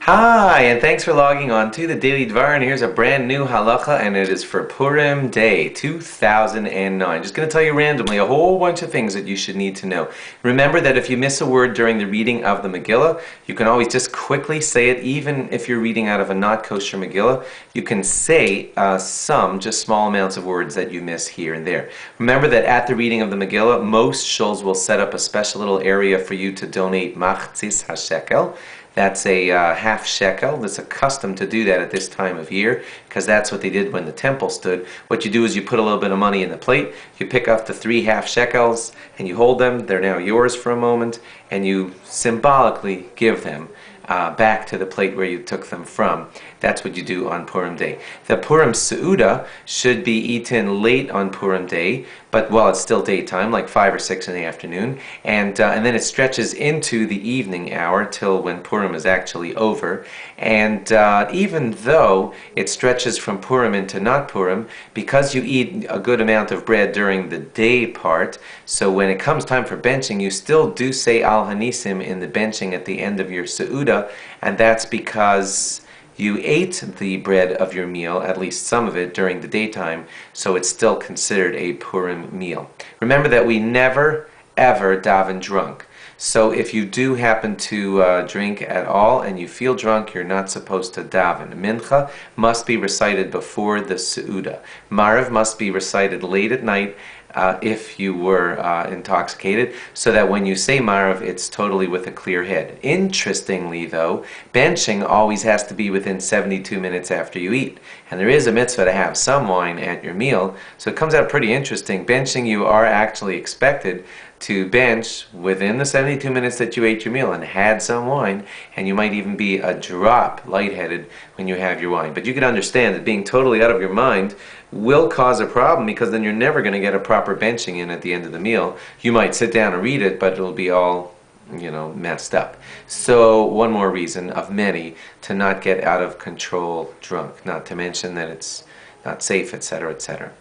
Hi, and thanks for logging on to the Daily Dvar, and here's a brand new halacha, and it is for Purim Day 2009. Just going to tell you randomly a whole bunch of things that you should need to know. Remember that if you miss a word during the reading of the Megillah, you can always just quickly say it, even if you're reading out of a not kosher Megillah. You can say some, just small amounts of words that you miss here and there. Remember that at the reading of the Megillah, most shuls will set up a special little area for you to donate machzis hashekel. That's a half shekel. It's a custom to do that at this time of year because that's what they did when the temple stood. What you do is you put a little bit of money in the plate, you pick up the 3 half shekels, and you hold them. They're now yours for a moment, and you symbolically give them back to the plate where you took them from. That's what you do on Purim Day. The Purim Seuda should be eaten late on Purim Day, but while it's still daytime, like 5 or 6 in the afternoon, and then it stretches into the evening hour till when Purim is actually over. And even though it stretches from Purim into not Purim, because you eat a good amount of bread during the day part, so when it comes time for benching, you still do say Al Hanisim in the benching at the end of your Seuda, and that's because you ate the bread of your meal, at least some of it, during the daytime, so it's still considered a Purim meal. Remember that we never, ever daven drunk. So if you do happen to drink at all and you feel drunk, you're not supposed to daven. Mincha must be recited before the Seuda. Marav must be recited late at night if you were intoxicated, so that when you say Marav, it's totally with a clear head. Interestingly, though, benching always has to be within 72 minutes after you eat. And there is a mitzvah to have some wine at your meal, so it comes out pretty interesting. Benching, you are actually expected to bench within the 72 minutes that you ate your meal and had some wine, and you might even be a drop lightheaded when you have your wine. But you can understand that being totally out of your mind will cause a problem, because then you're never going to get a proper benching in at the end of the meal. You might sit down and read it, but it'll be all, messed up. So one more reason of many to not get out of control drunk, not to mention that it's not safe, etc., etc.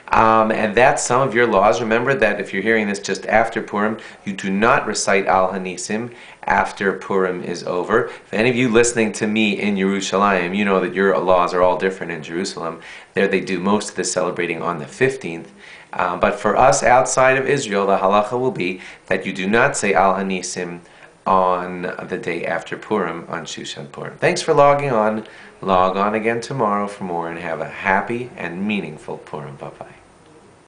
And that's some of your laws. Remember that if you're hearing this just after Purim, you do not recite Al Hanisim after Purim is over. If any of you listening to me in Yerushalayim, you know that your laws are all different in Jerusalem. There they do most of the celebrating on the 15th. But for us outside of Israel, the halacha will be that you do not say Al Hanisim on the day after Purim, on Shushan Purim. Thanks for logging on. Log on again tomorrow for more, and have a happy and meaningful Purim. Bye-bye.